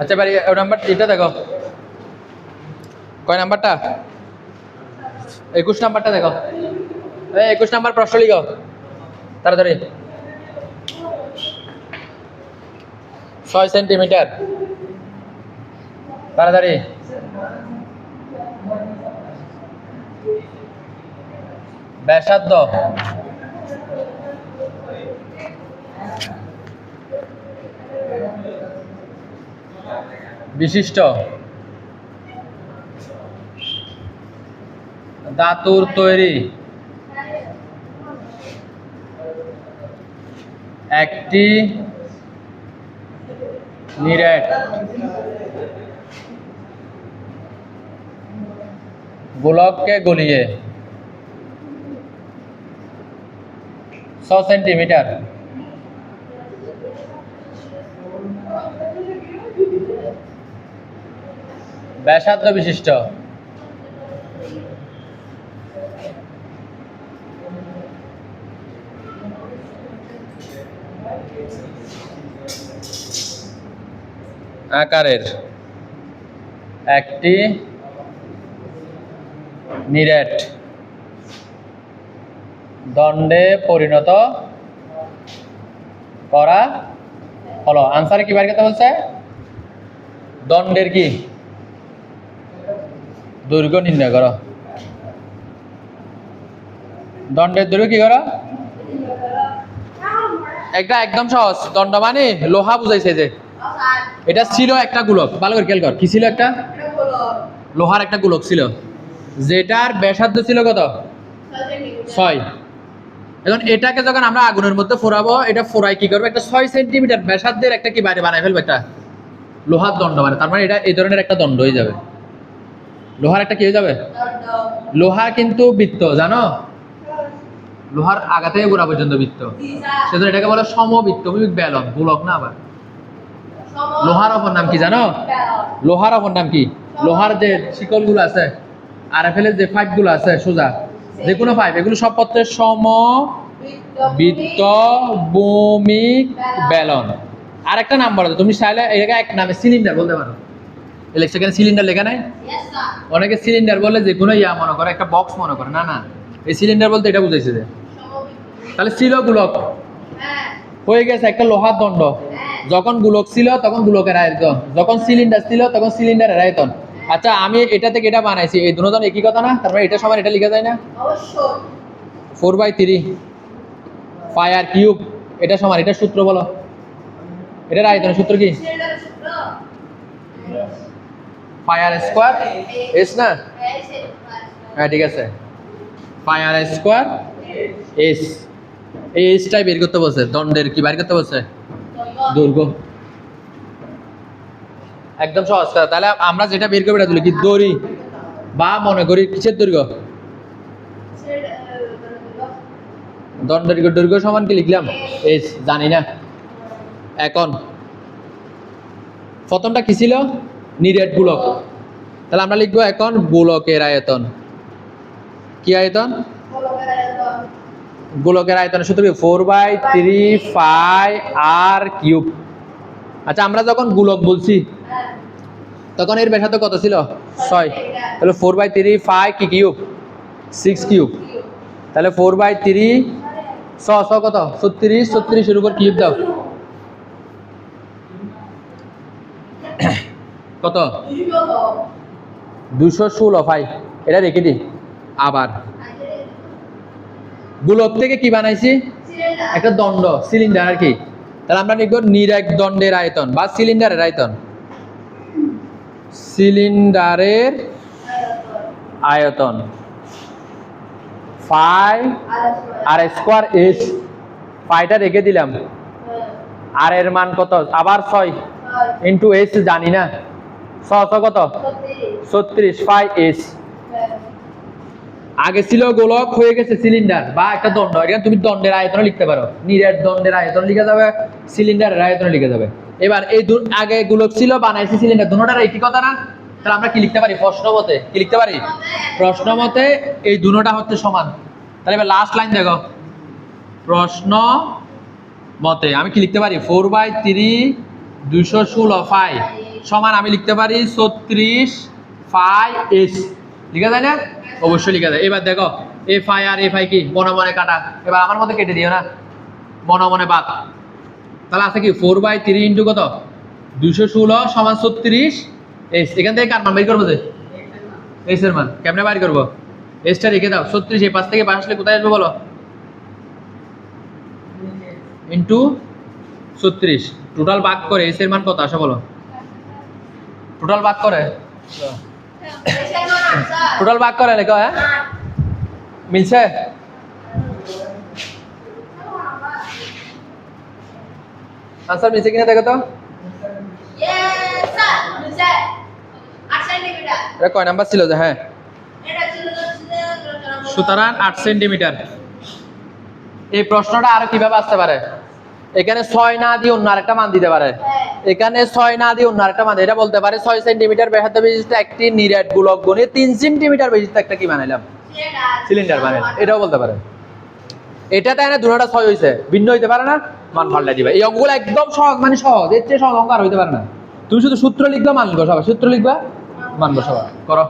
আচ্ছা ভাই নাম্বার এটা দেখো, কয় নাম্বারটা? 21 নাম্বারটা দেখো। 21 নাম্বার প্রশ্ন লিখো তাড়াতাড়ি। 6 সেন্টিমিটার, তাড়াতাড়ি। ব্যাসার্ধ বিশিষ্ট ধাতুর তৈরি একটি নিরেট গোলককে গলিয়ে 6 সেন্টিমিটার ব্যাসার্ধ বিশিষ্ট আকারের একটি নিরেট দণ্ডে পরিণত করা হলো। আনসারে কি বাইর করতে বলছে? দণ্ডের কি দৈর্ঘ্য নির্ণয় করো। দণ্ডের দৈর্ঘ্য কি করো? একটা একদম সহজ। দণ্ড মানে লোহা বুঝাইছে যে এটা ছিল একটা গোলক, ভালো করে খেয়াল কর। কি ছিল? একটা লোহার একটা গোলক ছিল, যেটার ব্যাসার্ধ ছিল কত? 6। এখন এটাকে যখন আমরা আগুনের মধ্যে ফোড়াবো, এটা ফোড়াই কি করবে? একটা 6 সেন্টিমিটার ব্যাসার্ধের একটা কি বাইরে বানাই ফেলবে, একটা লোহার দণ্ড। মানে তার মানে এটা এই ধরনের একটা দণ্ড হয়ে যাবে। লোহার একটা কি হয়ে যাবে? লোহা কিন্তু বৃত্ত, জানো? লোহার আগা থেকে গোড়া পর্যন্ত বৃত্ত, সেজন্য এটাকে বলে সমবৃত্ত বেলন, গোলক না। আবার লোহার অপর নাম কি জানো? লোহার অপর নাম কি? লোহার যে শিকল গুলো আছে, আরএফএল এর যে পাইপ গুলো আছে, সোজা যে কোনো পাইপ, এগুলো সব পত্রে সমবৃত্ত ভৌমিক বেলন। আর একটা নাম বলো, তুমি চাইলে এটাকে এক নামে সিলিন্ডার বলতে পারো। সেখানে সিলিন্ডার লেখা নাই? অনেকে সিলিন্ডার বলে যে কোনো ইয়া মনে করে, একটা বক্স মনে করে। না না, এই সিলিন্ডার বলতে এটা বুঝাইছে যে তাহলে ছিল গোলক, হয়ে গেছে একটা লোহার দণ্ড। যখন গোলক ছিল তখন গোলকের আয়তন, যখন সিলিন্ডার ছিল তখন সিলিন্ডারের আয়তন। আচ্ছা, আমি এটা থেকে এটা বানাইছি, এই দুটো একই কথা না? তারপরে এটা সমান এটা লিখা যায় না? 4/3 পাই আর কিউব, এটা সমান, এটা সূত্র বলো। এটার আয়তনের সূত্র কি? পাই আর স্কয়ার এস না? হ্যাঁ ঠিক আছে, পাই আর স্কয়ার এস। এই এসটাই বের করতে বলছে। দণ্ডের কি বের করতে বলছে? দৈর্ঘ্য। একদম সহজ কথা। তাহলে আমরা যেটা বের করবো এটা কি? দড়ি বা মনে করি কিসের দৈর্ঘ্য? দণ্ডের দৈর্ঘ্য সমান কি লিখলাম? এস, জানি না। এখন প্রথমটা কি ছিল? নিরেট গোলক। তাহলে আমরা লিখবো এখন গোলকের আয়তন। কি আয়তন? গোলকের আয়তনের সূত্র কি? 4/3 পাই আর কিউব। আচ্ছা, আমরা যখন গোলক বলছি তখন এর ব্যাসার্ধ কত ছিল? 6। তাহলে 4/3 পাই কি কিউব? 6 কিউব। তাহলে 4/3 কত? 36। 36 এর উপর কিউব দাও, কত? 216 পাই। এটা রেখে দিই। আবার গোলক থেকে কি বানাইছি? একটা দণ্ড, সিলিন্ডার আর কি। তাহলে আমরা লিখব নিরেট দণ্ডের আয়তন বা সিলিন্ডারের আয়তন। সিলিন্ডারের আয়তন পাই আর স্কয়ার এস। পাইটা রেখে দিলাম, আর এর মান কত? আবার 6 ইন্টু এস, জানি না। 6 কত? 36 পাই এস। আগে ছিল গোলক, হয়ে গেছে সিলিন্ডার বা একটা দণ্ড। এখানে তুমি দণ্ডের আয়তন লিখতে পারো, নিরেট দণ্ডের আয়তন লিখে যাবে, সিলিন্ডারের আয়তন লিখে যাবে। এবার এই আগে গোলক ছিল, বানাইছি সিলিন্ডার, দুটোটার একই কথা না? তাহলে আমরা কি লিখতে পারি? প্রশ্ন মতে কি লিখতে পারি? প্রশ্ন মতে এই দুটোটা হচ্ছে সমান। তাহলে এবার লাস্ট লাইন দেখো, প্রশ্ন মতে আমি কি লিখতে পারি? 4/3 216 ফাই সমান আমি লিখতে পারি 36 ফাই এস। লিখা যায় না? অবশ্যই লিখা যায়। এবার দেখো এ ফাই আর এ ফাই কি মনে মনে কাটা, এবার আমার মধ্যে কেটে দিও না, মনে মনে বাদ। তাহলে আছে কি 4/3 ইন্টু কত 216 সমান 36 এস। এখান থেকে কার মান বের করবো? যে এস এর মান কেমনে বের করবো? এসটা রেখে দাও 36, এই 5 থেকে 5 আসলে কোথায় আসবে বলো? ইন্টু 36 টোটাল ভাগ করে এস এর মান কত আসে বলো? টোটাল ভাগ করে টোটাল ভাগ করে লেখো। হ্যাঁ মিলছে? আনসার মিলছে কিনা দেখো তো। এটা কয় নাম্বার ছিল? যে হ্যাঁ, সুতরাং 8 সেন্টিমিটার। এই প্রশ্নটা আরো কিভাবে আসতে পারে? এখানে 6 না দিয়ে অন্য আরেকটা মান দিতে পারে। এখানে 6 না দিয়ে অন্য আরেকটা মান, এটা বলতে পারে 6 সেন্টিমিটার ব্যাসার্ধ বিশিষ্ট একটি নিরেট গোলক গণে 3 সেন্টিমিটার বিশিষ্ট একটা কি বানাইলাম? সিলিন্ডার বানাইলাম। এটাও বলতে পারে। এটা তাই না, দুটোটা 6 হইছে, ভিন্ন হইতে পারে না, মান পাল্টে দিবে। এই অঙ্কগুলো একদম সহজ, মানে সহজ, এর চেয়ে সহজ অঙ্ক আর হইতে পারে না। তুমি শুধু সূত্র লিখবা, মান বসাবা, সূত্র লিখবা, মান বসাবা, করো।